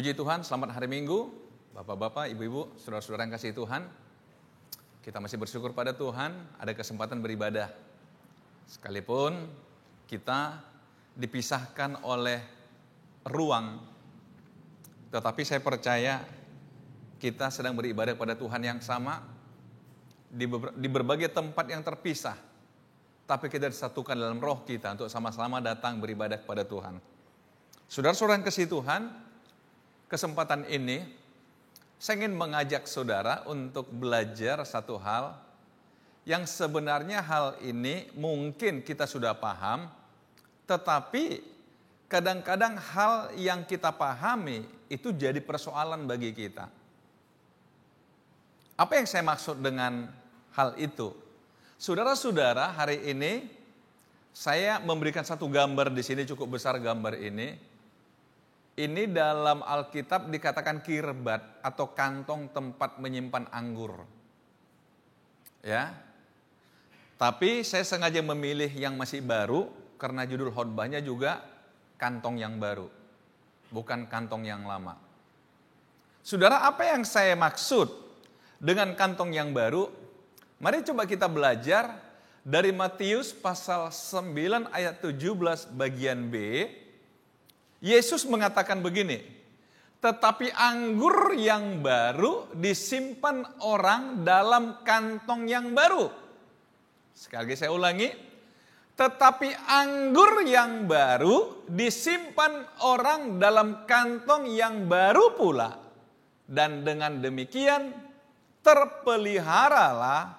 Puji Tuhan, selamat hari Minggu, Bapak-bapak, Ibu-ibu, saudara-saudara yang kasih Tuhan. Kita masih bersyukur pada Tuhan, ada kesempatan beribadah. Sekalipun kita dipisahkan oleh ruang, tetapi saya percaya kita sedang beribadah pada Tuhan yang sama, di berbagai tempat yang terpisah. Tapi kita disatukan dalam roh kita untuk sama-sama datang beribadah kepada Tuhan. Saudara-saudara yang kasih Tuhan, kesempatan ini, saya ingin mengajak saudara untuk belajar satu hal yang sebenarnya hal ini mungkin kita sudah paham, tetapi kadang-kadang hal yang kita pahami itu jadi persoalan bagi kita. Apa yang saya maksud dengan hal itu? Saudara-saudara, hari ini saya memberikan satu gambar di sini, cukup besar gambar ini. Ini dalam Alkitab dikatakan kirbat atau kantong tempat menyimpan anggur. Ya. Tapi saya sengaja memilih yang masih baru karena judul khotbahnya juga kantong yang baru, bukan kantong yang lama. Saudara, apa yang saya maksud dengan kantong yang baru? Mari coba kita belajar dari Matius pasal 9 ayat 17 bagian B. Yesus mengatakan begini, tetapi anggur yang baru disimpan orang dalam kantong yang baru. Sekali lagi saya ulangi, tetapi anggur yang baru disimpan orang dalam kantong yang baru pula. Dan dengan demikian terpeliharalah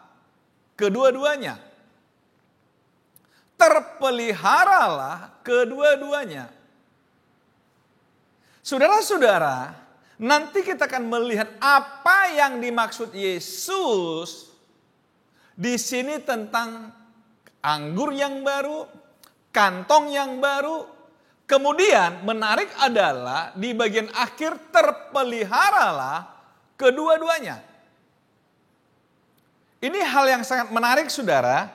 kedua-duanya. Terpeliharalah kedua-duanya. Saudara-saudara, nanti kita akan melihat apa yang dimaksud Yesus di sini tentang anggur yang baru, kantong yang baru. Kemudian menarik adalah di bagian akhir terpeliharalah kedua-duanya. Ini hal yang sangat menarik, saudara,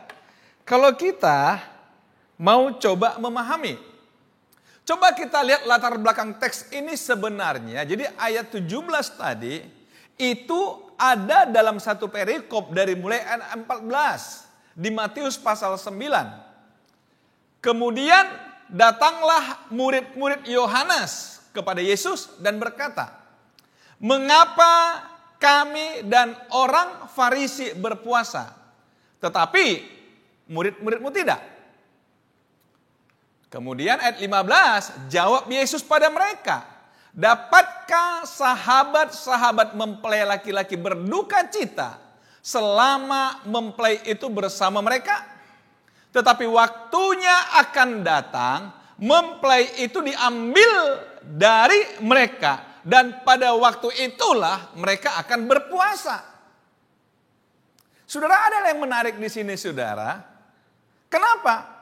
kalau kita mau coba memahami. Coba kita lihat latar belakang teks ini sebenarnya. Jadi ayat 17 tadi itu ada dalam satu perikop dari mulai ayat 14 di Matius pasal 9. Kemudian datanglah murid-murid Yohanes kepada Yesus dan berkata, "Mengapa kami dan orang Farisi berpuasa, tetapi murid-muridmu tidak?" Kemudian ayat 15, jawab Yesus pada mereka, "Dapatkah sahabat-sahabat mempelai laki-laki berduka cita selama mempelai itu bersama mereka? Tetapi waktunya akan datang, mempelai itu diambil dari mereka, dan pada waktu itulah mereka akan berpuasa." Saudara, ada yang menarik di sini, saudara. Kenapa?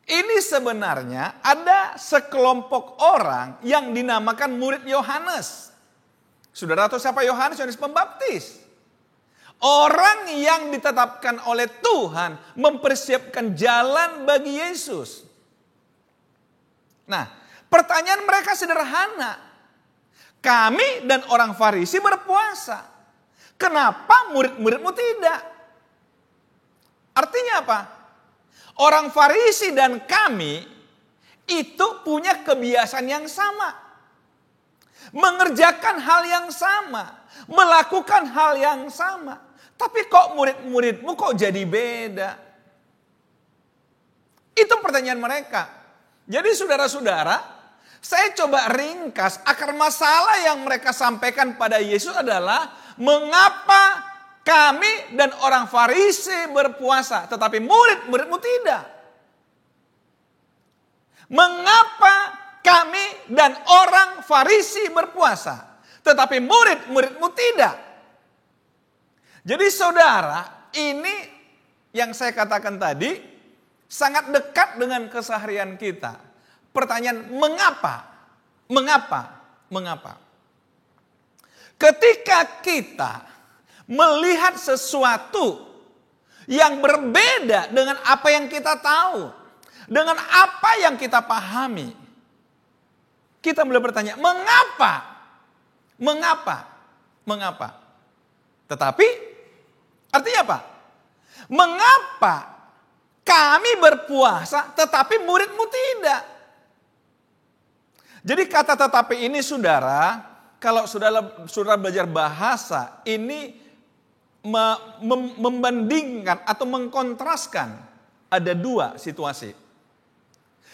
Ini sebenarnya ada sekelompok orang yang dinamakan murid Yohanes. Saudara tahu siapa Yohanes? Yohanes Pembaptis. Orang yang ditetapkan oleh Tuhan mempersiapkan jalan bagi Yesus. Nah, pertanyaan mereka sederhana. Kami dan orang Farisi berpuasa. Kenapa murid-muridmu tidak? Artinya apa? Orang Farisi dan kami itu punya kebiasaan yang sama. Mengerjakan hal yang sama. Melakukan hal yang sama. Tapi kok murid-muridmu kok jadi beda? Itu pertanyaan mereka. Jadi saudara-saudara, saya coba ringkas akar masalah yang mereka sampaikan pada Yesus adalah mengapa kami dan orang Farisi berpuasa, tetapi murid-muridmu tidak. Mengapa kami dan orang Farisi berpuasa, tetapi murid-muridmu tidak? Jadi saudara, ini yang saya katakan tadi sangat dekat dengan keseharian kita. Pertanyaan, mengapa? Mengapa? Mengapa? Ketika kita melihat sesuatu yang berbeda dengan apa yang kita tahu, dengan apa yang kita pahami, kita mulai bertanya, mengapa? Mengapa? Mengapa? Tetapi artinya apa? Mengapa kami berpuasa tetapi muridmu tidak? Jadi kata tetapi ini saudara, kalau saudara belajar bahasa, ini membandingkan atau mengkontraskan ada dua situasi.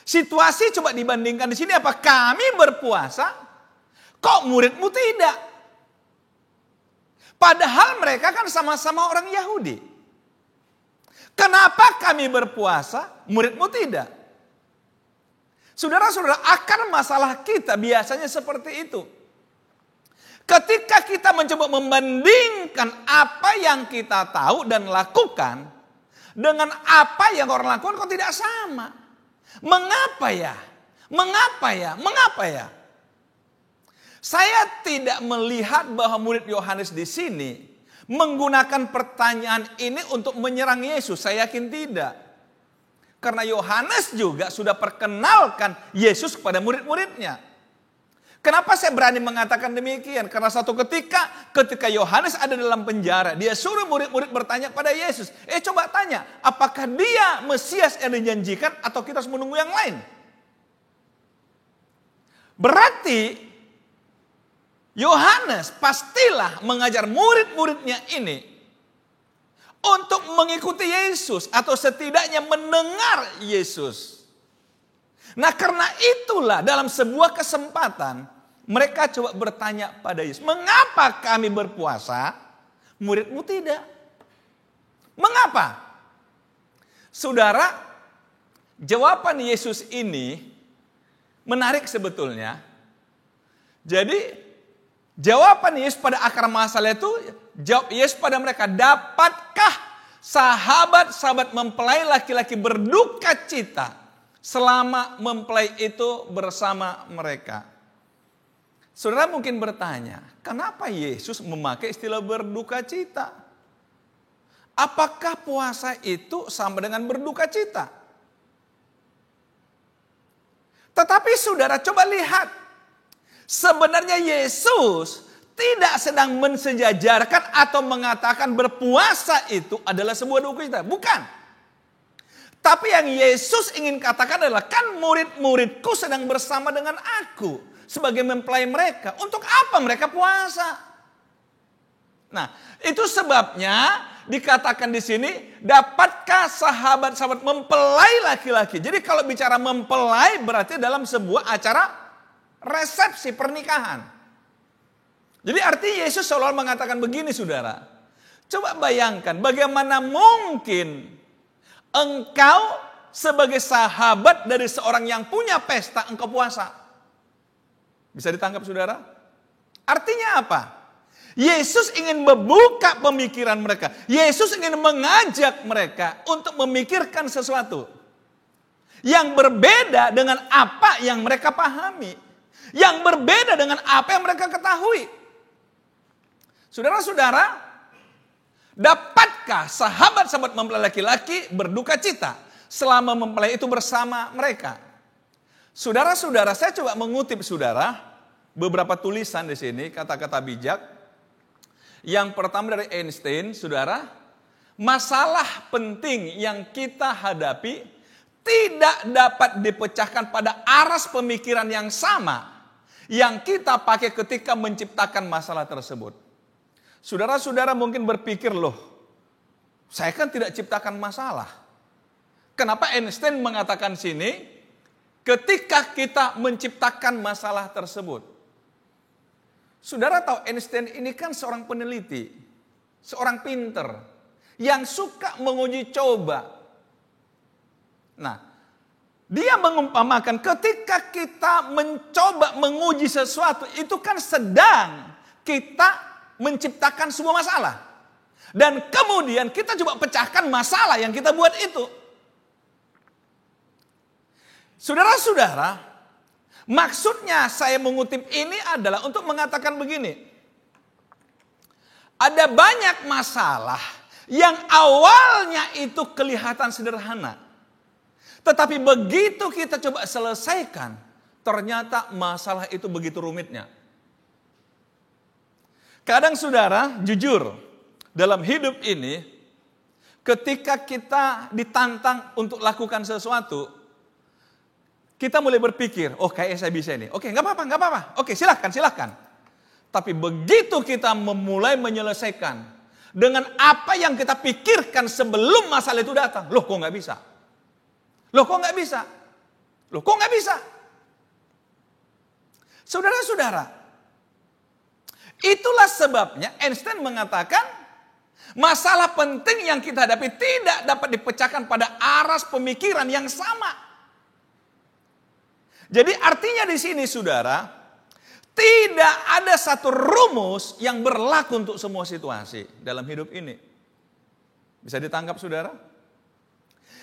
Situasi coba dibandingkan di sini apa? Kami berpuasa, kok muridmu tidak? Padahal mereka kan sama-sama orang Yahudi. Kenapa kami berpuasa, muridmu tidak? Saudara-saudara, akar masalah kita biasanya seperti itu. Ketika kita mencoba membandingkan apa yang kita tahu dan lakukan dengan apa yang orang lakukan, kok tidak sama. Mengapa ya? Mengapa ya? Mengapa ya? Saya tidak melihat bahwa murid Yohanes di sini menggunakan pertanyaan ini untuk menyerang Yesus. Saya yakin tidak. Karena Yohanes juga sudah perkenalkan Yesus kepada murid-muridnya. Kenapa saya berani mengatakan demikian? Karena satu ketika Yohanes ada dalam penjara, dia suruh murid-murid bertanya kepada Yesus. Coba tanya, apakah dia Mesias yang dijanjikan atau kita harus menunggu yang lain? Berarti Yohanes pastilah mengajar murid-muridnya ini untuk mengikuti Yesus atau setidaknya mendengar Yesus. Nah, karena itulah dalam sebuah kesempatan mereka coba bertanya pada Yesus, mengapa kami berpuasa, muridmu tidak? Mengapa? Saudara, jawaban Yesus ini menarik sebetulnya. Jadi, jawaban Yesus pada akar masalah itu, jawab Yesus pada mereka, dapatkah sahabat-sahabat mempelai laki-laki berduka cita selama mempelai itu bersama mereka? Saudara mungkin bertanya, kenapa Yesus memakai istilah berduka cita? Apakah puasa itu sama dengan berduka cita? Tetapi saudara coba lihat, sebenarnya Yesus tidak sedang mensejajarkan atau mengatakan berpuasa itu adalah sebuah duka cita. Bukan. Tapi yang Yesus ingin katakan adalah, kan murid-muridku sedang bersama dengan aku sebagai mempelai mereka. Untuk apa mereka puasa? Nah, itu sebabnya dikatakan di sini, dapatkah sahabat-sahabat mempelai laki-laki? Jadi kalau bicara mempelai berarti dalam sebuah acara resepsi pernikahan. Jadi artinya Yesus seolah mengatakan begini saudara. Coba bayangkan bagaimana mungkin engkau sebagai sahabat dari seorang yang punya pesta engkau puasa. Bisa ditangkap saudara? Artinya apa? Yesus ingin membuka pemikiran mereka. Yesus ingin mengajak mereka untuk memikirkan sesuatu yang berbeda dengan apa yang mereka pahami. Yang berbeda dengan apa yang mereka ketahui. Saudara-saudara, dapatkah sahabat-sahabat mempelai laki-laki berduka cita selama mempelai itu bersama mereka? Saudara-saudara, saya coba mengutip saudara beberapa tulisan di sini, kata-kata bijak. Yang pertama dari Einstein, saudara, masalah penting yang kita hadapi tidak dapat dipecahkan pada aras pemikiran yang sama yang kita pakai ketika menciptakan masalah tersebut. Saudara-saudara mungkin berpikir, loh, saya kan tidak ciptakan masalah. Kenapa Einstein mengatakan sini? Ketika kita menciptakan masalah tersebut. Saudara tahu Einstein ini kan seorang peneliti, seorang pinter, yang suka menguji coba. Nah, dia mengumpamakan ketika kita mencoba menguji sesuatu, itu kan sedang kita menciptakan sebuah masalah. Dan kemudian kita coba pecahkan masalah yang kita buat itu. Saudara-saudara, maksudnya saya mengutip ini adalah untuk mengatakan begini. Ada banyak masalah yang awalnya itu kelihatan sederhana. Tetapi begitu kita coba selesaikan, ternyata masalah itu begitu rumitnya. Kadang saudara, jujur, dalam hidup ini, ketika kita ditantang untuk lakukan sesuatu, kita mulai berpikir, oh kayaknya saya bisa ini. Oke, nggak apa-apa. Oke, silahkan. Tapi begitu kita memulai menyelesaikan dengan apa yang kita pikirkan sebelum masalah itu datang. Loh kok nggak bisa? Saudara-saudara, itulah sebabnya Einstein mengatakan masalah penting yang kita hadapi tidak dapat dipecahkan pada aras pemikiran yang sama. Jadi artinya di sini saudara, tidak ada satu rumus yang berlaku untuk semua situasi dalam hidup ini. Bisa ditangkap saudara?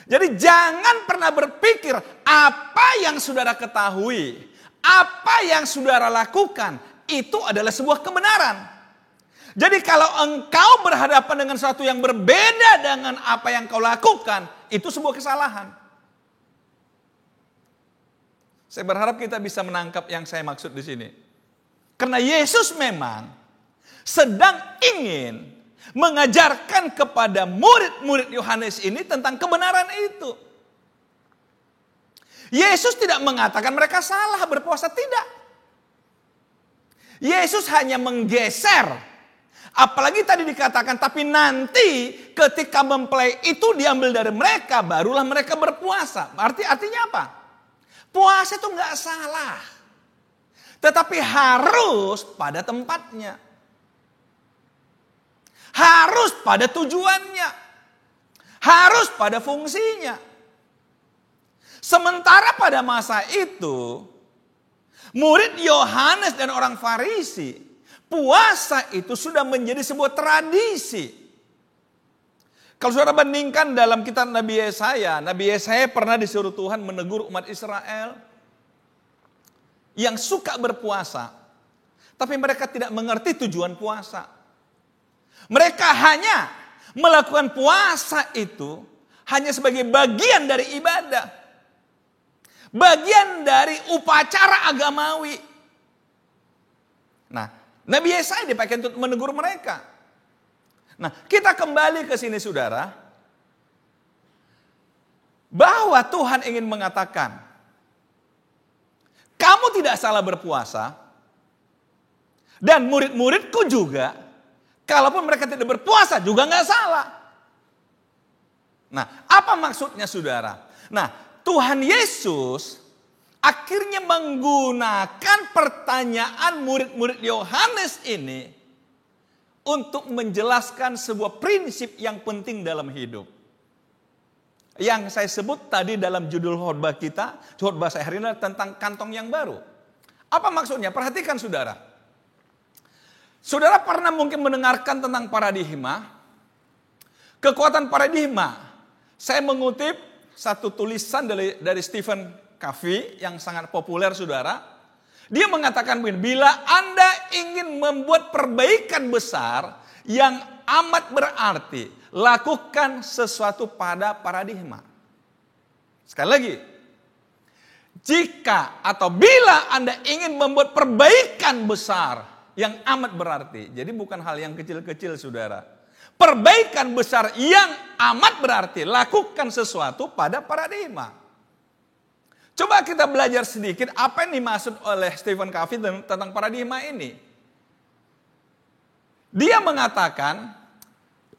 Jadi jangan pernah berpikir apa yang saudara ketahui, apa yang saudara lakukan, itu adalah sebuah kebenaran. Jadi kalau engkau berhadapan dengan sesuatu yang berbeda dengan apa yang kau lakukan, itu sebuah kesalahan. Saya berharap kita bisa menangkap yang saya maksud di sini. Karena Yesus memang sedang ingin mengajarkan kepada murid-murid Yohanes ini tentang kebenaran itu. Yesus tidak mengatakan mereka salah berpuasa, tidak. Yesus hanya menggeser. Apalagi tadi dikatakan, tapi nanti ketika mempelai itu diambil dari mereka, barulah mereka berpuasa. Artinya apa? Puasa itu nggak salah. Tetapi harus pada tempatnya. Harus pada tujuannya. Harus pada fungsinya. Sementara pada masa itu, murid Yohanes dan orang Farisi, puasa itu sudah menjadi sebuah tradisi. Kalau saudara bandingkan dalam kitab Nabi Yesaya pernah disuruh Tuhan menegur umat Israel yang suka berpuasa, tapi mereka tidak mengerti tujuan puasa. Mereka hanya melakukan puasa itu hanya sebagai bagian dari ibadah, bagian dari upacara agamawi. Nah, Nabi Yesaya dipakai untuk menegur mereka. Nah, kita kembali ke sini saudara, bahwa Tuhan ingin mengatakan, kamu tidak salah berpuasa, dan murid-muridku juga, kalaupun mereka tidak berpuasa juga nggak salah. Nah, apa maksudnya saudara? Nah, Tuhan Yesus akhirnya menggunakan pertanyaan murid-murid Yohanes ini untuk menjelaskan sebuah prinsip yang penting dalam hidup. Yang saya sebut tadi dalam judul khotbah kita, khotbah saya hari ini tentang kantong yang baru. Apa maksudnya? Perhatikan saudara. Saudara pernah mungkin mendengarkan tentang paradigma. Kekuatan paradigma. Saya mengutip satu tulisan dari Stephen Covey yang sangat populer saudara. Dia mengatakan begini, bila Anda ingin membuat perbaikan besar yang amat berarti, lakukan sesuatu pada paradigma. Sekali lagi, jika atau bila Anda ingin membuat perbaikan besar yang amat berarti, jadi bukan hal yang kecil-kecil saudara. Perbaikan besar yang amat berarti, lakukan sesuatu pada paradigma. Coba kita belajar sedikit apa yang dimaksud oleh Stephen Covey tentang paradigma ini. Dia mengatakan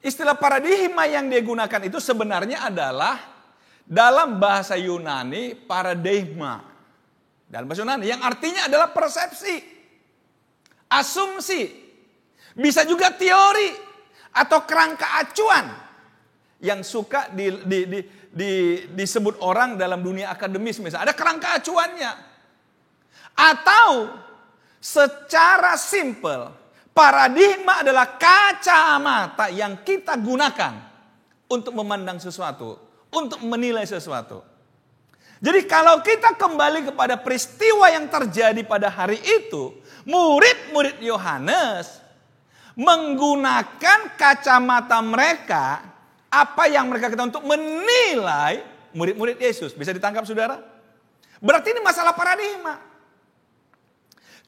istilah paradigma yang dia gunakan itu sebenarnya adalah dalam bahasa Yunani paradigma. Dalam bahasa Yunani yang artinya adalah persepsi, asumsi, bisa juga teori atau kerangka acuan yang suka disebut orang dalam dunia akademis misalnya. Ada kerangka acuannya. Atau secara simpel, paradigma adalah kacamata yang kita gunakan untuk memandang sesuatu, untuk menilai sesuatu. Jadi kalau kita kembali kepada peristiwa yang terjadi pada hari itu, murid-murid Yohanes menggunakan kacamata mereka, apa yang mereka ketahui untuk menilai murid-murid Yesus. Bisa ditangkap saudara? Berarti ini masalah paradigma.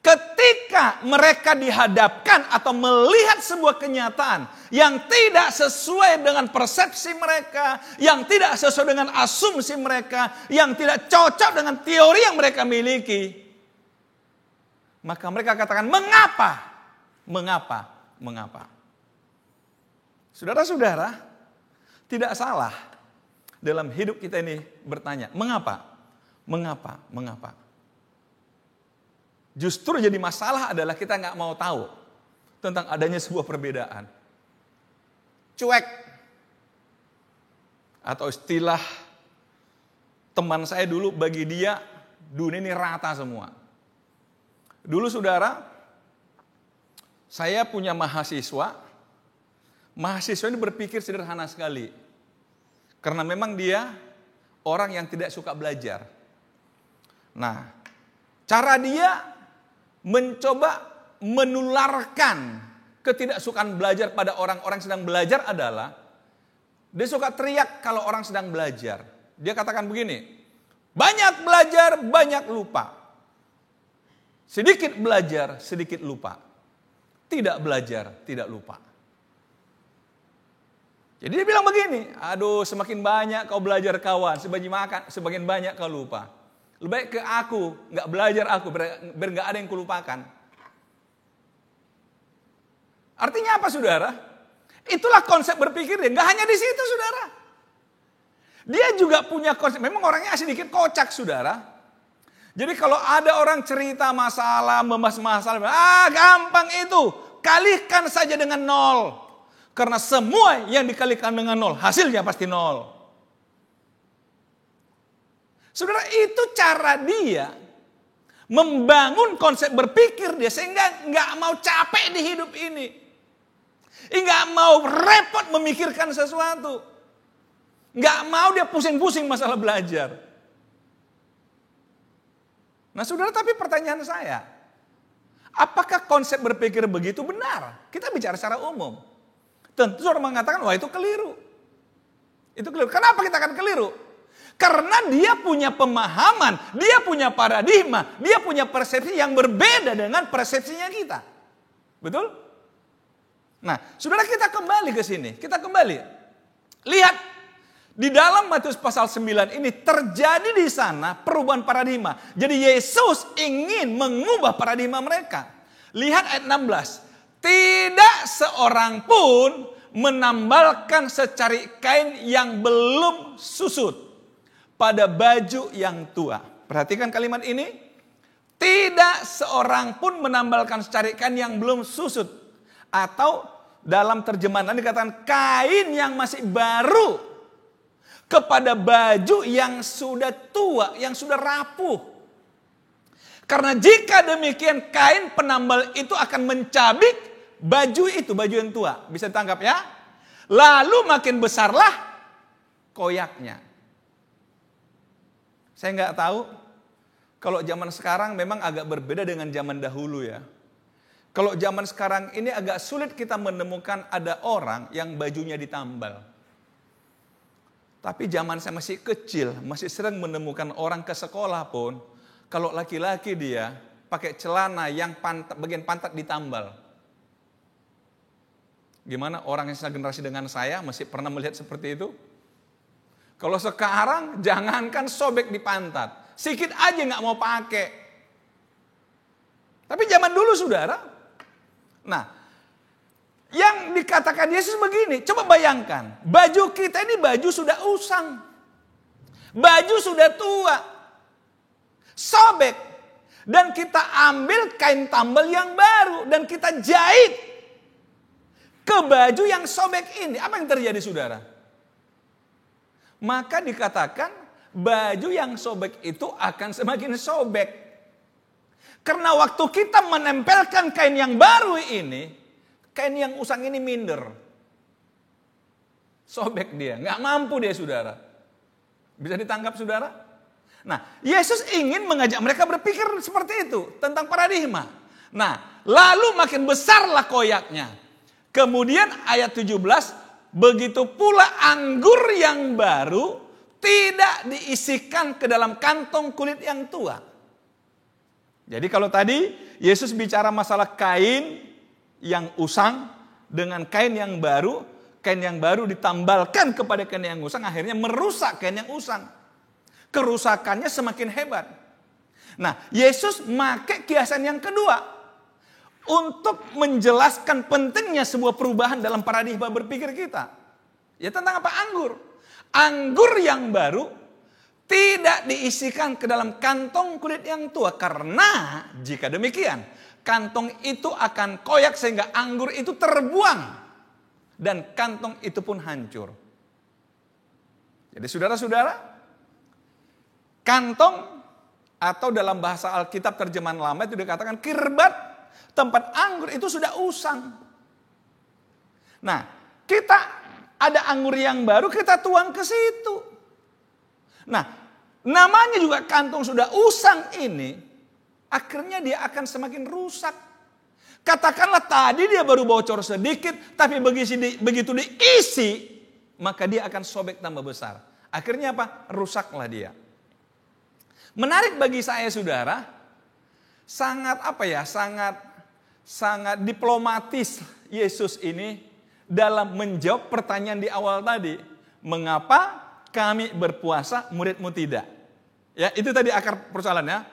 ketika mereka dihadapkan atau melihat sebuah kenyataan yang tidak sesuai dengan persepsi mereka, yang tidak sesuai dengan asumsi mereka, yang tidak cocok dengan teori yang mereka miliki, maka mereka katakan, mengapa? Mengapa? Mengapa? Saudara-saudara, tidak salah dalam hidup kita ini bertanya, mengapa? Mengapa? Mengapa? Justru jadi masalah adalah kita nggak mau tahu tentang adanya sebuah perbedaan. Cuek. Atau istilah teman saya dulu, bagi dia dunia ini rata semua. Dulu saudara, saya punya mahasiswa. Mahasiswa ini berpikir sederhana sekali. Karena memang dia orang yang tidak suka belajar. Nah, cara dia mencoba menularkan ketidaksukaan belajar pada orang-orang sedang belajar adalah dia suka teriak kalau orang sedang belajar. Dia katakan begini, banyak belajar, banyak lupa. Sedikit belajar, sedikit lupa. Tidak belajar, tidak lupa. Jadi dia bilang begini, aduh semakin banyak kau belajar kawan, semakin banyak kau lupa. Lebih baik ke aku, nggak belajar aku, biar nggak ada yang kulupakan. Artinya apa saudara? Itulah konsep berpikir dia, nggak hanya di situ saudara. Dia juga punya konsep, memang orangnya sedikit kocak saudara. Jadi kalau ada orang cerita masalah, membahas masalah, gampang itu, kalikan saja dengan 0. Karena semua yang dikalikan dengan 0, hasilnya pasti 0. Saudara, itu cara dia membangun konsep berpikir dia sehingga nggak mau capek di hidup ini, nggak mau repot memikirkan sesuatu, nggak mau dia pusing-pusing masalah belajar. Nah, saudara, tapi pertanyaan saya, apakah konsep berpikir begitu benar? Kita bicara secara umum. Tentu saudara mengatakan, wah itu keliru. Itu keliru. Kenapa kita akan keliru? Karena dia punya pemahaman, dia punya paradigma, dia punya persepsi yang berbeda dengan persepsinya kita. Betul? Nah, saudara, kita kembali ke sini. Kita kembali. Lihat, di dalam Matius pasal 9 ini terjadi di sana perubahan paradigma. Jadi Yesus ingin mengubah paradigma mereka. Lihat ayat 16. Tidak seorang pun menambalkan secari kain yang belum susut pada baju yang tua. Perhatikan kalimat ini. Tidak seorang pun menambalkan secari kain yang belum susut. Atau dalam terjemahan dikatakan kain yang masih baru kepada baju yang sudah tua, yang sudah rapuh. Karena jika demikian kain penambal itu akan mencabik baju itu, baju yang tua. Bisa ditangkap ya? Lalu makin besarlah koyaknya. Saya nggak tahu kalau zaman sekarang memang agak berbeda dengan zaman dahulu ya. Kalau zaman sekarang ini agak sulit kita menemukan ada orang yang bajunya ditambal. Tapi zaman saya masih kecil, masih sering menemukan orang ke sekolah pun, kalau laki-laki dia pakai celana yang bagian pantat ditambal. Gimana orang yang segenerasi dengan saya masih pernah melihat seperti itu? Kalau sekarang jangankan sobek di pantat, sikit aja nggak mau pakai. Tapi zaman dulu saudara, nah yang dikatakan Yesus begini, coba bayangkan, baju kita ini baju sudah usang, baju sudah tua, sobek, dan kita ambil kain tambal yang baru dan kita jahit ke baju yang sobek ini. Apa yang terjadi saudara? Maka dikatakan baju yang sobek itu akan semakin sobek. Karena waktu kita menempelkan kain yang baru ini, kain yang usang ini minder. Sobek dia, gak mampu dia saudara. Bisa ditangkap saudara? Nah, Yesus ingin mengajak mereka berpikir seperti itu, tentang paradigma. Nah, lalu makin besarlah koyaknya. Kemudian ayat 17, begitu pula anggur yang baru tidak diisikan ke dalam kantong kulit yang tua. Jadi kalau tadi Yesus bicara masalah kain yang usang dengan kain yang baru ditambalkan kepada kain yang usang, akhirnya merusak kain yang usang. Kerusakannya semakin hebat. Nah, Yesus pakai kiasan yang kedua untuk menjelaskan pentingnya sebuah perubahan dalam paradigma berpikir kita. Ya tentang apa? Anggur. Anggur yang baru tidak diisikan ke dalam kantong kulit yang tua. Karena jika demikian, kantong itu akan koyak sehingga anggur itu terbuang. Dan kantong itu pun hancur. Jadi saudara-saudara, kantong atau dalam bahasa Alkitab terjemahan lama itu dikatakan kirbat, tempat anggur itu sudah usang. Nah, kita ada anggur yang baru, kita tuang ke situ. Nah, namanya juga kantong sudah usang ini, akhirnya dia akan semakin rusak. Katakanlah tadi dia baru bocor sedikit, tapi begitu diisi, maka dia akan sobek tambah besar. Akhirnya apa? Rusaklah dia. Menarik bagi saya saudara, sangat diplomatis Yesus ini dalam menjawab pertanyaan di awal tadi. Mengapa kami berpuasa, muridmu tidak? Ya, itu tadi akar persoalannya.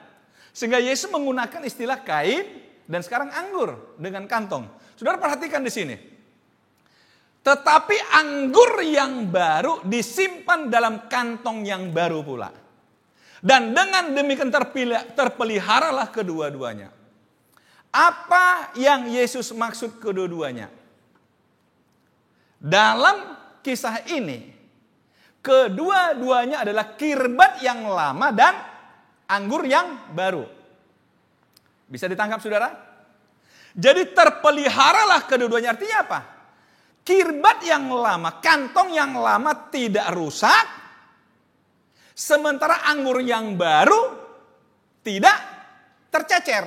Sehingga Yesus menggunakan istilah kain dan sekarang anggur dengan kantong. Saudara perhatikan di sini. Tetapi anggur yang baru disimpan dalam kantong yang baru pula. Dan dengan demikian terpeliharalah kedua-duanya. Apa yang Yesus maksud kedua-duanya? Dalam kisah ini, kedua-duanya adalah kirbat yang lama dan anggur yang baru. Bisa ditangkap saudara? Jadi terpeliharalah kedua-duanya, artinya apa? Kirbat yang lama, kantong yang lama tidak rusak, sementara anggur yang baru tidak tercecer.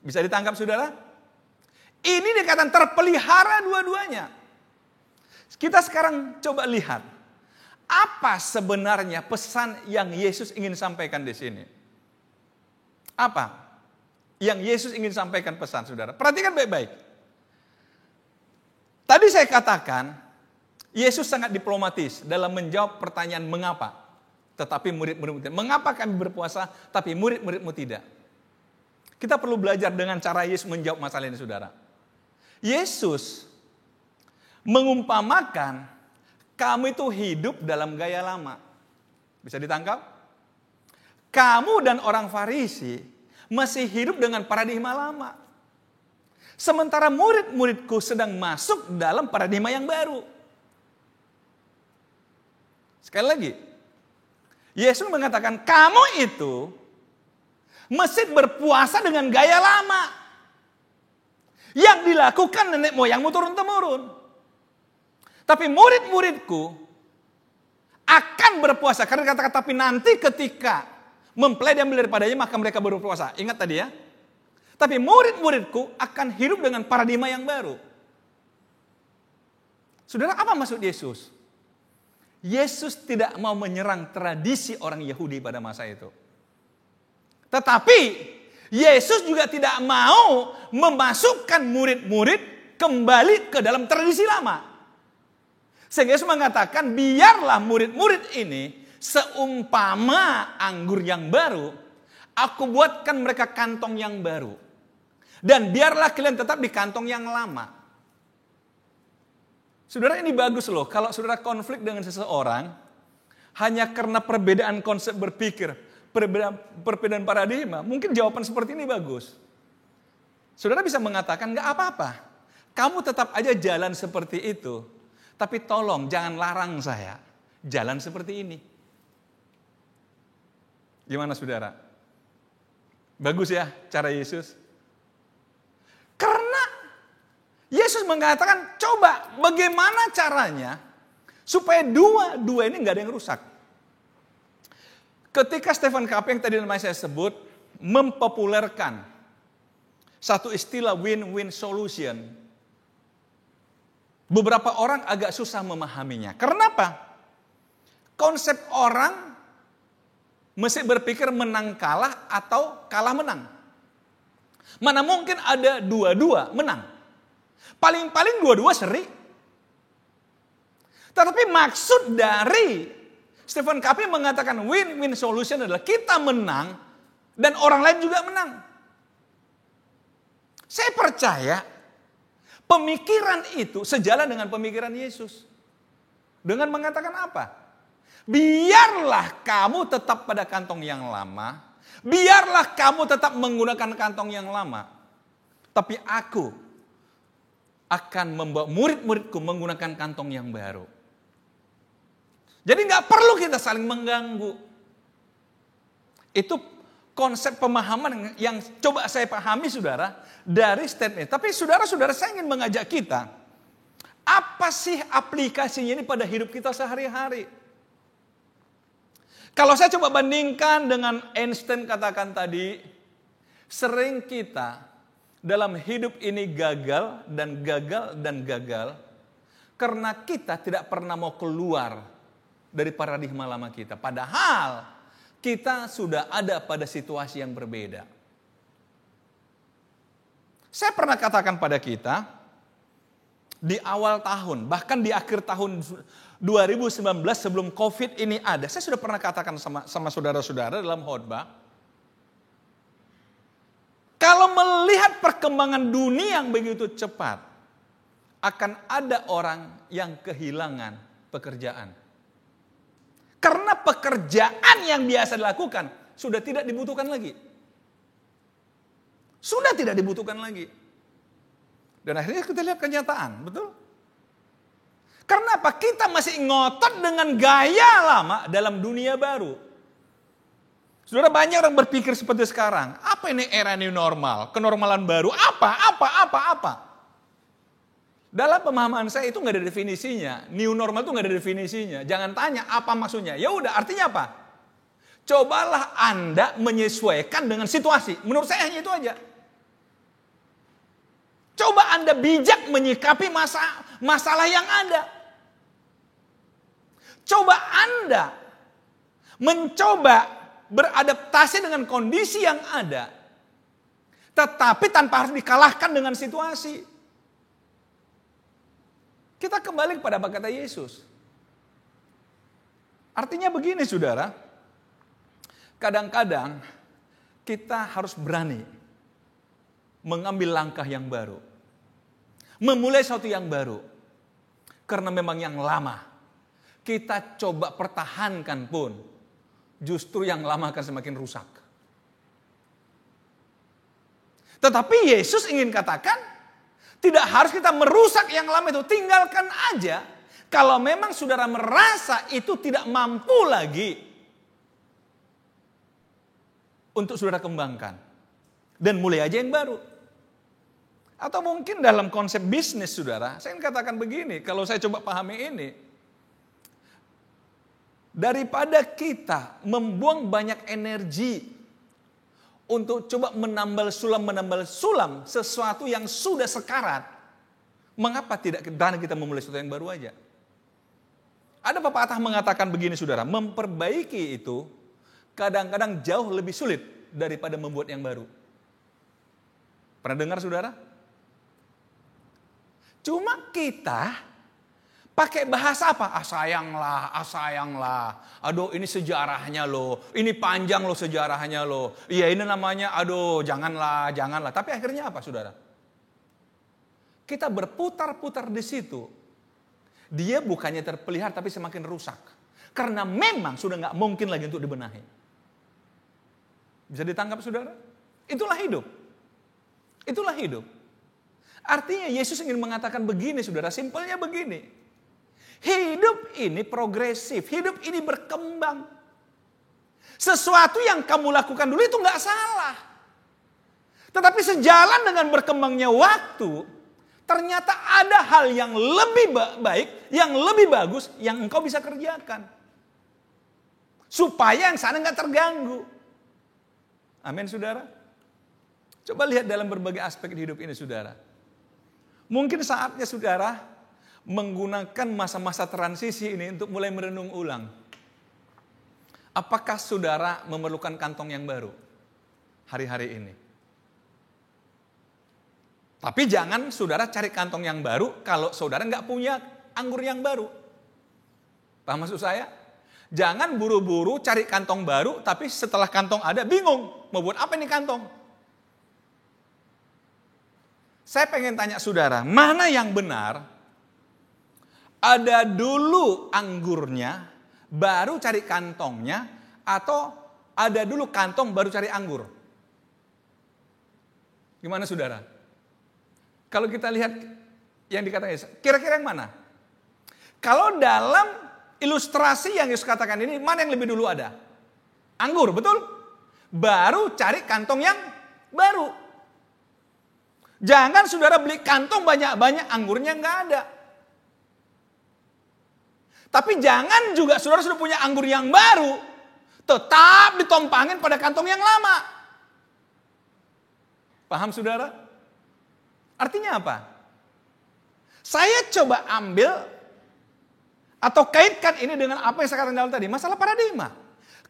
Bisa ditangkap saudara? Ini dikatakan terpelihara dua-duanya. Kita sekarang coba lihat, apa sebenarnya pesan yang Yesus ingin sampaikan di sini? Apa yang Yesus ingin sampaikan pesan saudara? Perhatikan baik-baik. Tadi saya katakan, Yesus sangat diplomatis dalam menjawab pertanyaan mengapa. Tetapi murid-muridmu tidak. Mengapa kami berpuasa, tapi murid-muridmu tidak? Kita perlu belajar dengan cara Yesus menjawab masalah ini saudara. Yesus mengumpamakan kamu itu hidup dalam gaya lama. Bisa ditangkap? Kamu dan orang Farisi masih hidup dengan paradigma lama. Sementara murid-muridku sedang masuk dalam paradigma yang baru. Sekali lagi, Yesus mengatakan kamu itu mesti berpuasa dengan gaya lama. Yang dilakukan nenek moyangmu turun-temurun. Tapi murid-muridku akan berpuasa. Karena kata-kata tapi nanti ketika mempelai diambil daripadanya maka mereka berpuasa. Ingat tadi ya. Tapi murid-muridku akan hidup dengan paradigma yang baru. Saudara, apa maksud Yesus? Yesus tidak mau menyerang tradisi orang Yahudi pada masa itu. Tetapi Yesus juga tidak mau memasukkan murid-murid kembali ke dalam tradisi lama. Sehingga Yesus mengatakan biarlah murid-murid ini seumpama anggur yang baru, aku buatkan mereka kantong yang baru. Dan biarlah kalian tetap di kantong yang lama. Saudara, ini bagus loh. Kalau saudara konflik dengan seseorang, hanya karena perbedaan konsep berpikir, perbedaan paradigma, mungkin jawaban seperti ini bagus. Saudara bisa mengatakan, gak apa-apa. Kamu tetap aja jalan seperti itu. Tapi tolong jangan larang saya jalan seperti ini. Gimana saudara? Bagus ya cara Yesus? Karena Yesus mengatakan, coba bagaimana caranya supaya dua ini gak ada yang rusak. Ketika Stephen Covey yang tadi namanya saya sebut, mempopulerkan satu istilah win-win solution, beberapa orang agak susah memahaminya. Kenapa? Konsep orang mesti berpikir menang kalah atau kalah menang. Mana mungkin ada dua-dua menang. Paling-paling dua-dua seri. Tetapi maksud dari Stephen Covey mengatakan win-win solution adalah kita menang dan orang lain juga menang. Saya percaya pemikiran itu sejalan dengan pemikiran Yesus. Dengan mengatakan apa? Biarlah kamu tetap pada kantong yang lama. Biarlah kamu tetap menggunakan kantong yang lama. Tapi aku akan membawa murid-muridku menggunakan kantong yang baru. Jadi nggak perlu kita saling mengganggu. Itu konsep pemahaman yang coba saya pahami saudara dari statement. Tapi saudara-saudara saya ingin mengajak kita. Apa sih aplikasinya ini pada hidup kita sehari-hari? Kalau saya coba bandingkan dengan Einstein katakan tadi. Sering kita dalam hidup ini gagal dan gagal dan gagal. Karena kita tidak pernah mau keluar dari paradigma lama kita. Padahal kita sudah ada pada situasi yang berbeda. Saya pernah katakan pada kita, di awal tahun, bahkan di akhir tahun 2019 sebelum COVID ini ada, saya sudah pernah katakan sama saudara-saudara dalam khotbah, kalau melihat perkembangan dunia yang begitu cepat, akan ada orang yang kehilangan pekerjaan. Karena pekerjaan yang biasa dilakukan sudah tidak dibutuhkan lagi. Sudah tidak dibutuhkan lagi. Dan akhirnya kita lihat kenyataan, betul? Karena apa? Kita masih ngotot dengan gaya lama dalam dunia baru. Saudara, banyak orang berpikir seperti sekarang. Apa ini era new normal? Kenormalan baru? Apa? Dalam pemahaman saya itu nggak ada definisinya. New normal itu nggak ada definisinya. Jangan tanya apa maksudnya. Ya udah, artinya apa? Cobalah Anda menyesuaikan dengan situasi. Menurut saya hanya itu aja. Coba Anda bijak menyikapi masalah yang ada. Coba Anda mencoba beradaptasi dengan kondisi yang ada. Tetapi tanpa harus dikalahkan dengan situasi. Kita kembali kepada apa kata Yesus. Artinya begini saudara. Kadang-kadang kita harus berani mengambil langkah yang baru. Memulai sesuatu yang baru. Karena memang yang lama kita coba pertahankan pun justru yang lama akan semakin rusak. Tetapi Yesus ingin katakan tidak harus kita merusak yang lama itu. Tinggalkan aja. Kalau memang saudara merasa itu tidak mampu lagi untuk saudara kembangkan. Dan mulai aja yang baru. Atau mungkin dalam konsep bisnis saudara. Saya ingin katakan begini. Kalau saya coba pahami ini. Daripada kita membuang banyak energi untuk coba menambal sulam sesuatu yang sudah sekarat. Mengapa tidak kita memulai sesuatu yang baru aja? Ada pepatah mengatakan begini saudara, memperbaiki itu kadang-kadang jauh lebih sulit daripada membuat yang baru. Pernah dengar saudara? Cuma kita pakai bahasa apa? Sayanglah. Aduh, ini sejarahnya loh. Ini panjang loh sejarahnya loh. Iya, ini namanya aduh, janganlah. Tapi akhirnya apa, saudara? Kita berputar-putar di situ. Dia bukannya terpelihara tapi semakin rusak. Karena memang sudah nggak mungkin lagi untuk dibenahi. Bisa ditangkap, saudara? Itulah hidup. Artinya Yesus ingin mengatakan begini, saudara. Simpelnya begini. Hidup ini progresif, hidup ini berkembang. Sesuatu yang kamu lakukan dulu itu nggak salah. Tetapi sejalan dengan berkembangnya waktu, ternyata ada hal yang lebih baik, yang lebih bagus, yang engkau bisa kerjakan. Supaya yang sana nggak terganggu. Amin, saudara. Coba lihat dalam berbagai aspek hidup ini, saudara. Mungkin saatnya saudara menggunakan masa-masa transisi ini untuk mulai merenung ulang. Apakah saudara memerlukan kantong yang baru hari-hari ini? Tapi jangan saudara cari kantong yang baru kalau saudara nggak punya anggur yang baru. Paham maksud saya? Jangan buru-buru cari kantong baru, tapi setelah kantong ada bingung. Mau buat apa ini kantong? Saya pengen tanya saudara, mana yang benar? Ada dulu anggurnya, baru cari kantongnya, atau ada dulu kantong baru cari anggur? Gimana saudara? Kalau kita lihat yang dikatakan Yesus, kira-kira yang mana? Kalau dalam ilustrasi yang Yesus katakan ini, mana yang lebih dulu ada? Anggur, betul? Baru cari kantong yang baru. Jangan saudara beli kantong banyak-banyak, anggurnya nggak ada. Tapi jangan juga saudara sudah punya anggur yang baru, tetap ditompangin pada kantong yang lama. Paham saudara? Artinya apa? Saya coba ambil atau kaitkan ini dengan apa yang saya katakan dalam tadi, masalah paradigma.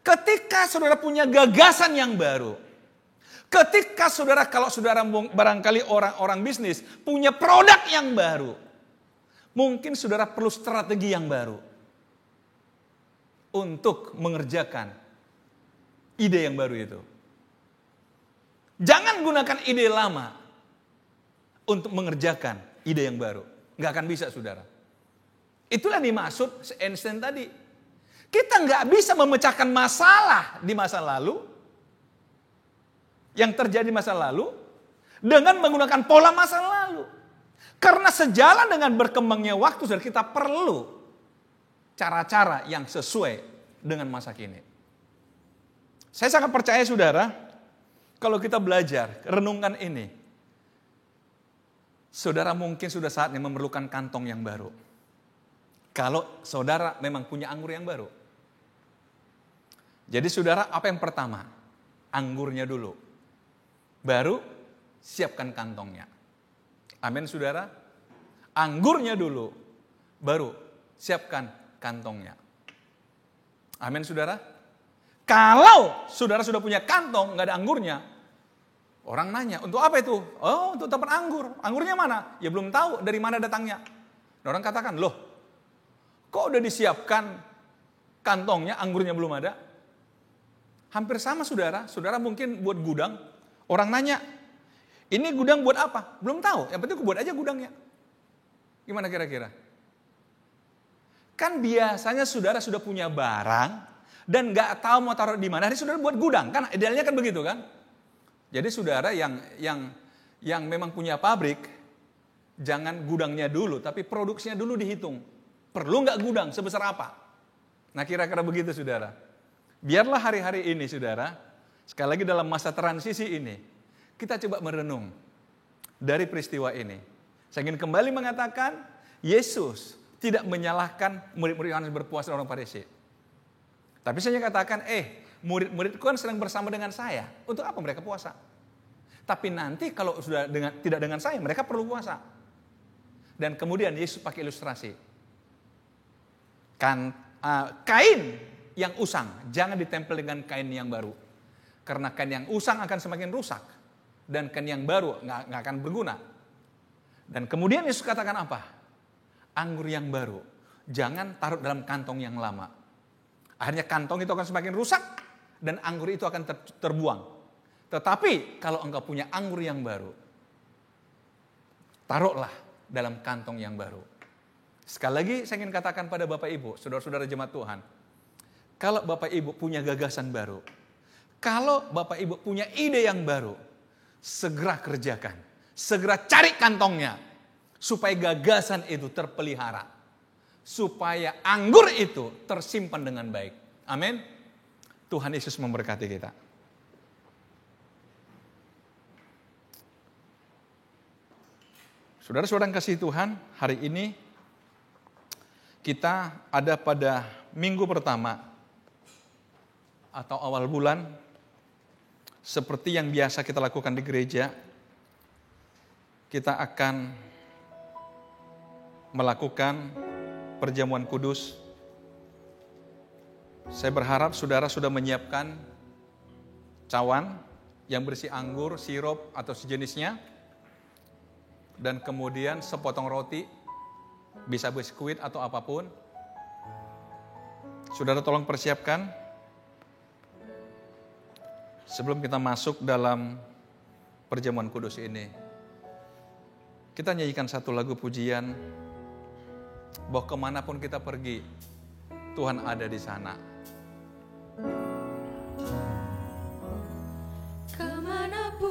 Ketika saudara punya gagasan yang baru, ketika saudara, kalau saudara barangkali orang-orang bisnis punya produk yang baru, mungkin saudara perlu strategi yang baru untuk mengerjakan ide yang baru itu. Jangan gunakan ide lama untuk mengerjakan ide yang baru. Nggak akan bisa saudara. Itulah dimaksud Einstein tadi. Kita nggak bisa memecahkan masalah di masa lalu, yang terjadi masa lalu, dengan menggunakan pola masa lalu. Karena sejalan dengan berkembangnya waktu, saudara, kita perlu cara-cara yang sesuai dengan masa kini. Saya sangat percaya saudara, kalau kita belajar, renungkan ini, saudara mungkin sudah saatnya memerlukan kantong yang baru. Kalau saudara memang punya anggur yang baru. Jadi saudara, apa yang pertama? Anggurnya dulu. Baru siapkan kantongnya. Amin saudara? Anggurnya dulu, baru siapkan kantongnya. Amin saudara? Kalau saudara sudah punya kantong, nggak ada anggurnya, orang nanya, untuk apa itu? Oh, untuk tempat anggur. Anggurnya mana? Ya belum tahu dari mana datangnya. Dan orang katakan, loh, kok udah disiapkan kantongnya, anggurnya belum ada? Hampir sama saudara. Saudara mungkin buat gudang, orang nanya, ini gudang buat apa? Belum tahu, yang penting aku buat aja gudangnya. Gimana kira-kira? Kan biasanya saudara sudah punya barang dan nggak tahu mau taruh di mana, hari saudara buat gudang, kan idealnya kan begitu kan? Jadi saudara yang memang punya pabrik, jangan gudangnya dulu, tapi produksinya dulu dihitung. Perlu nggak gudang sebesar apa? Nah kira-kira begitu saudara. Biarlah hari-hari ini saudara, sekali lagi dalam masa transisi ini, kita coba merenung dari peristiwa ini. Saya ingin kembali mengatakan, Yesus tidak menyalahkan murid-murid Yohanes berpuasa orang Farisi. Tapi saya katakan, murid-muridku kan sedang bersama dengan saya. Untuk apa mereka puasa? Tapi nanti kalau sudah tidak dengan saya, mereka perlu puasa. Dan kemudian Yesus pakai ilustrasi. Kain yang usang, jangan ditempel dengan kain yang baru. Karena kain yang usang akan semakin rusak. Dan kain yang baru nggak akan berguna. Dan kemudian Yesus katakan apa? Anggur yang baru, jangan taruh dalam kantong yang lama. Akhirnya kantong itu akan semakin rusak dan anggur itu akan terbuang. Tetapi kalau engkau punya anggur yang baru, taruhlah dalam kantong yang baru. Sekali lagi saya ingin katakan pada Bapak Ibu, saudara-saudara jemaat Tuhan, kalau Bapak Ibu punya gagasan baru, kalau Bapak Ibu punya ide yang baru, segera kerjakan, segera cari kantongnya, supaya gagasan itu terpelihara. Supaya anggur itu tersimpan dengan baik. Amin. Tuhan Yesus memberkati kita. Saudara-saudara yang kasih Tuhan, hari ini kita ada pada minggu pertama atau awal bulan. Seperti yang biasa kita lakukan di gereja, kita akan melakukan perjamuan kudus. Saya berharap saudara sudah menyiapkan cawan yang berisi anggur, sirup atau sejenisnya, dan kemudian sepotong roti, bisa biskuit atau apapun. Saudara tolong persiapkan sebelum kita masuk dalam perjamuan kudus ini. Kita nyanyikan satu lagu pujian, bahwa kemanapun kita pergi, Tuhan ada di sana. Kemanapun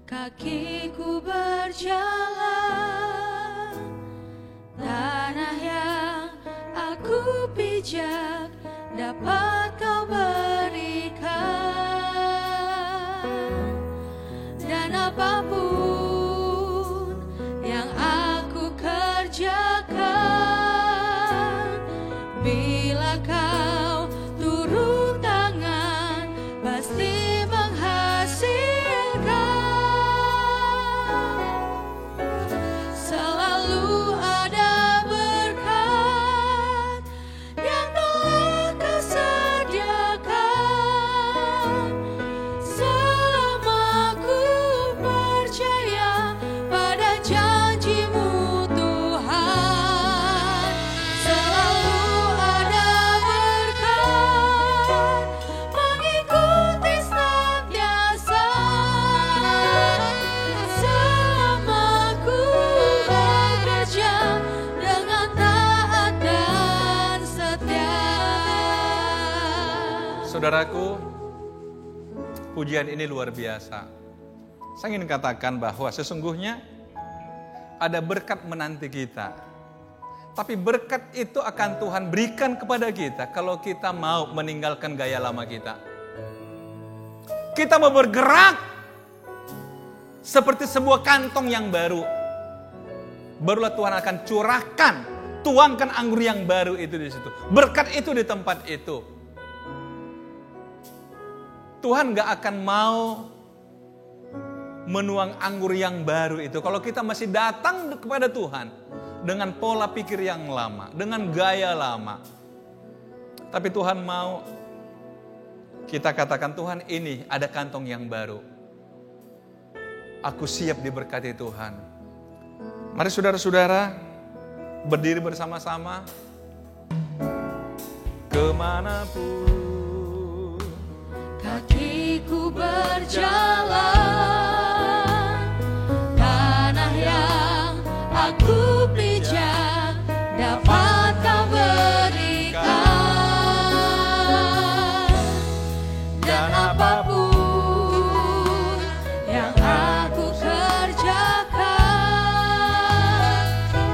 kakiku berjalan, tanah yang aku pijak dapat kau berikan. Dan apapun yang aku kerjakan, bila kau turun tangan, pasti menghasilkan. Selalu ada berkat yang telah kau sediakan. Selama ku percaya pada janji-Mu Tuhan, selalu ada berkat mengikuti senantiasa. Selama ku bekerja dengan taat dan setia. Saudaraku, pujian ini luar biasa. Saya ingin katakan bahwa sesungguhnya ada berkat menanti kita. Tapi berkat itu akan Tuhan berikan kepada kita kalau kita mau meninggalkan gaya lama kita. Kita mau bergerak seperti sebuah kantong yang baru. Barulah Tuhan akan curahkan, tuangkan anggur yang baru itu di situ. Berkat itu di tempat itu. Tuhan gak akan mau menuang anggur yang baru itu kalau kita masih datang kepada Tuhan dengan pola pikir yang lama, dengan gaya lama. Tapi Tuhan mau kita katakan, Tuhan, ini ada kantong yang baru. Aku siap diberkati Tuhan. Mari saudara-saudara berdiri bersama-sama. Kemanapun Kakiku berjalan, tanah yang aku pijak dapat kau berikan. Dan apapun yang aku kerjakan,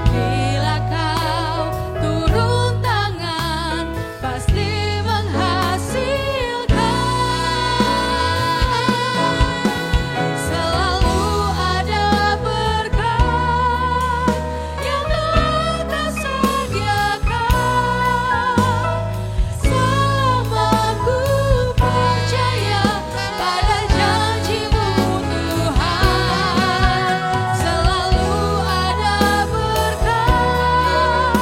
bila kau turun tangan, pasti menghasilkan. Selalu ada berkat yang telah kau sediakan. Selama ku percaya pada janji-Mu Tuhan, selalu ada berkat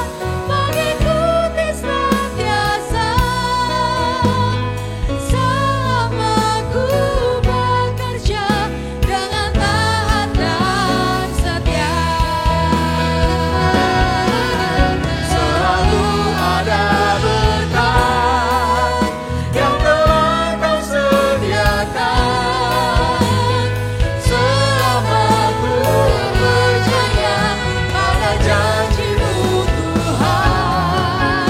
mengikuti senantiasa. Selama ku bekerja dengan taat dan setia, selalu ada berkat yang telah kau sediakan. Selama ku percaya pada janji-Mu Tuhan,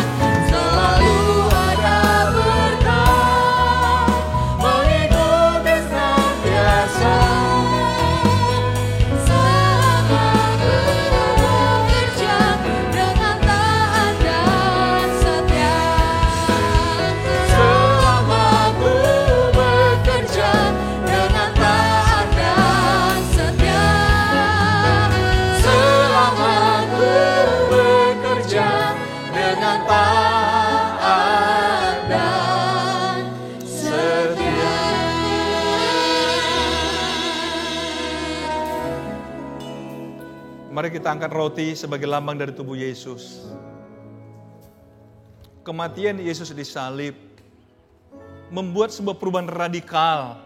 selalu ada berkat mengikuti senantiasa. Selama ku bekerja dengan taat dan setia, selama ku bekerja dengan taat dan setia, selama ku bekerja dengan taat dan setia. Mari kita angkat roti sebagai lambang dari tubuh Yesus. kematian Yesus disalib membuat sebuah perubahan radikal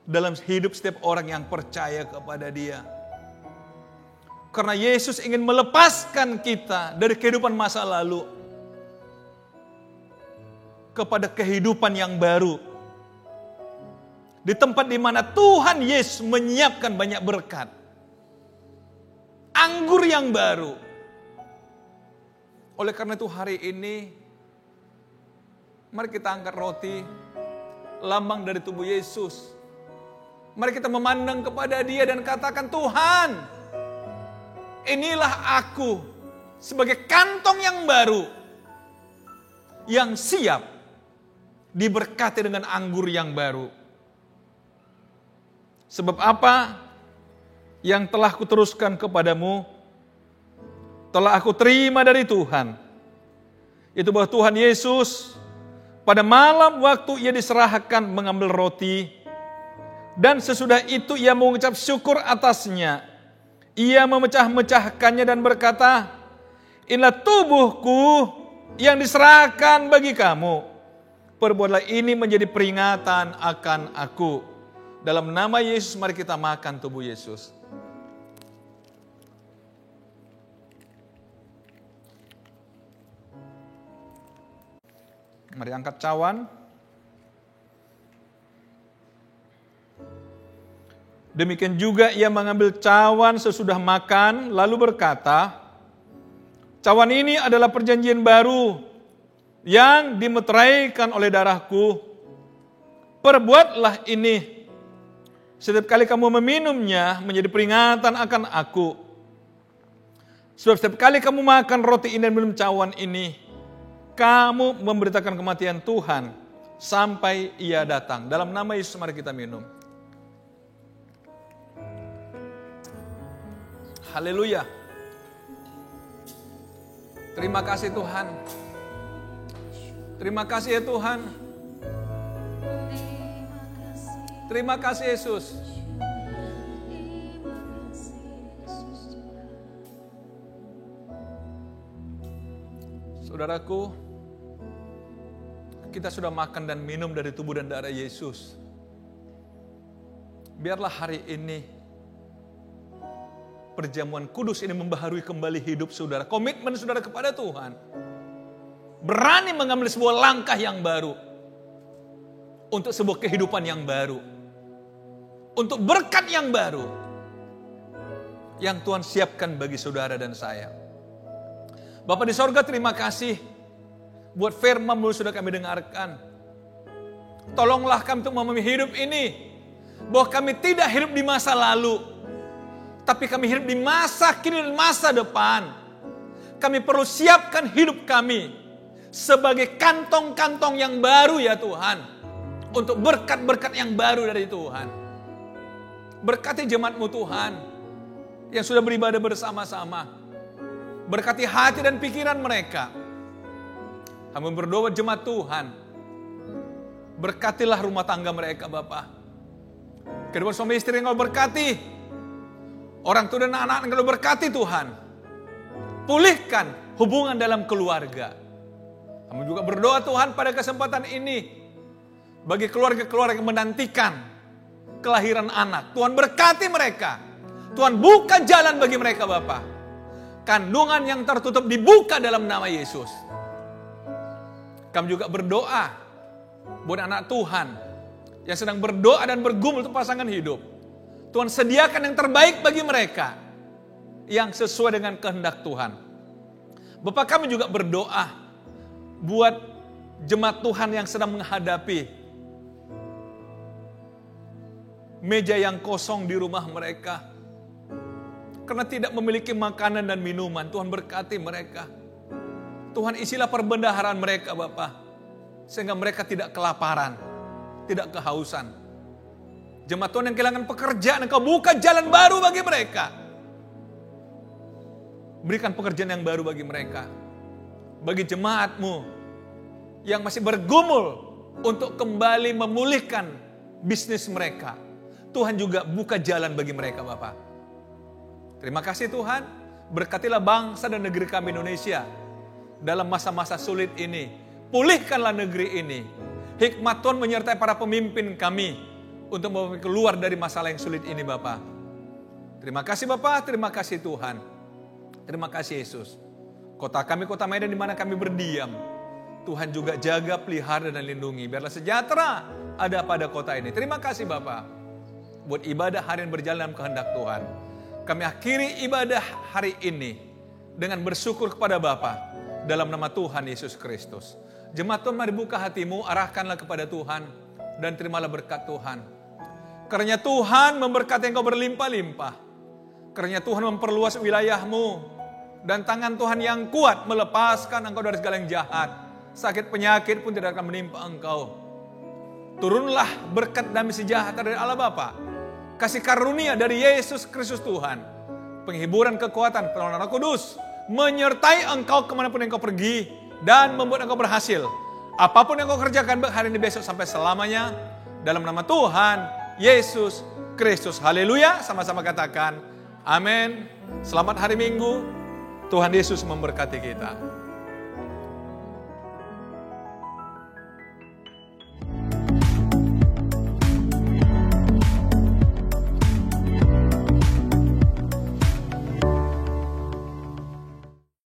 dalam hidup setiap orang yang percaya kepada Dia. Karena Yesus ingin melepaskan kita dari kehidupan masa lalu kepada kehidupan yang baru. Di tempat di mana Tuhan Yesus menyiapkan banyak berkat. Anggur yang baru. Oleh karena itu hari ini, mari kita angkat roti, lambang dari tubuh Yesus. Mari kita memandang kepada Dia dan katakan, Tuhan, inilah aku sebagai kantong yang baru, yang siap diberkati dengan anggur yang baru. Sebab apa yang telah kuteruskan kepadamu, telah aku terima dari Tuhan. Itu bahwa Tuhan Yesus pada malam waktu Ia diserahkan mengambil roti, dan sesudah itu Ia mengucap syukur atasnya. Ia memecah-mecahkannya dan berkata, inilah tubuhku yang diserahkan bagi kamu. Perbuatlah ini menjadi peringatan akan aku. Dalam nama Yesus mari kita makan tubuh Yesus. Mari angkat cawan. Demikian juga Ia mengambil cawan sesudah makan, lalu berkata, cawan ini adalah perjanjian baru yang dimeteraikan oleh darahku. Perbuatlah ini setiap kali kamu meminumnya menjadi peringatan akan aku. Sebab setiap kali kamu makan roti ini dan minum cawan ini, kamu memberitakan kematian Tuhan sampai Ia datang. Dalam nama Yesus mari kita minum. Haleluya. Terima kasih Tuhan. Terima kasih ya Tuhan. Terima kasih Yesus. Saudaraku, kita sudah makan dan minum dari tubuh dan darah Yesus. Biarlah hari ini perjamuan kudus ini membaharui kembali hidup saudara. Komitmen saudara kepada Tuhan. Berani mengambil sebuah langkah yang baru. Untuk sebuah kehidupan yang baru. Untuk berkat yang baru. Yang Tuhan siapkan bagi saudara dan saya. Bapa di sorga, terima kasih. Buat firman-Mu sudah kami dengarkan. Tolonglah kami untuk memahami hidup ini. Bahwa kami tidak hidup di masa lalu. Tapi kami hidup di masa kini dan masa depan. Kami perlu siapkan hidup kami sebagai kantong-kantong yang baru ya Tuhan. Untuk berkat-berkat yang baru dari Tuhan. Berkati jemaat-Mu Tuhan yang sudah beribadah bersama-sama. Berkati hati dan pikiran mereka. Kami berdoa jemaat Tuhan. Berkatilah rumah tangga mereka Bapa. Kedua suami istri yang Kau berkati. Orang tua dan anak-anak yang Kau berkati Tuhan. Pulihkan hubungan dalam keluarga. Kami juga berdoa Tuhan pada kesempatan ini. Bagi keluarga-keluarga yang menantikan kelahiran anak. Tuhan berkati mereka. Tuhan buka jalan bagi mereka Bapa. Kandungan yang tertutup dibuka dalam nama Yesus. Kami juga berdoa buat anak Tuhan yang sedang berdoa dan bergumul untuk pasangan hidup. Tuhan sediakan yang terbaik bagi mereka yang sesuai dengan kehendak Tuhan. Bapak kami juga berdoa buat jemaat Tuhan yang sedang menghadapi meja yang kosong di rumah mereka. Karena tidak memiliki makanan dan minuman. Tuhan berkati mereka. Tuhan isilah perbendaharaan mereka Bapak. Sehingga mereka tidak kelaparan. Tidak kehausan. Jemaat Tuhan yang kehilangan pekerjaan. Engkau buka jalan baru bagi mereka. Berikan pekerjaan yang baru bagi mereka. Bagi jemaat-Mu yang masih bergumul untuk kembali memulihkan bisnis mereka. Tuhan juga buka jalan bagi mereka Bapak. Terima kasih Tuhan, berkatilah bangsa dan negeri kami Indonesia. dalam masa-masa sulit ini. Pulihkanlah negeri ini. Hikmat Tuhan menyertai para pemimpin kami untuk membawa keluar dari masalah yang sulit ini Bapa. Terima kasih Bapa, terima kasih Tuhan. Terima kasih Yesus. Kota kami, kota Medan di mana kami berdiam, Tuhan juga jaga, pelihara dan lindungi. Biarlah sejahtera ada pada kota ini. Terima kasih Bapa. Buat ibadah hari ini berjalan dalam kehendak Tuhan. Kami akhiri ibadah hari ini dengan bersyukur kepada Bapa dalam nama Tuhan Yesus Kristus. Jemaat Tuhan, mari buka hatimu, arahkanlah kepada Tuhan dan terimalah berkat Tuhan. Karena Tuhan memberkati engkau berlimpah-limpah. Karena Tuhan memperluas wilayahmu dan tangan Tuhan yang kuat melepaskan engkau dari segala yang jahat. Sakit penyakit pun tidak akan menimpa engkau. Turunlah berkat damai sejahtera dari Allah Bapa, kasih karunia dari Yesus Kristus Tuhan, penghiburan kekuatan penolongan Roh Kudus menyertai engkau kemanapun engkau pergi dan membuat engkau berhasil. Apapun yang engkau kerjakan hari ini, besok, sampai selamanya, dalam nama Tuhan Yesus Kristus. Haleluya, sama-sama katakan amin. Selamat hari Minggu, Tuhan Yesus memberkati kita.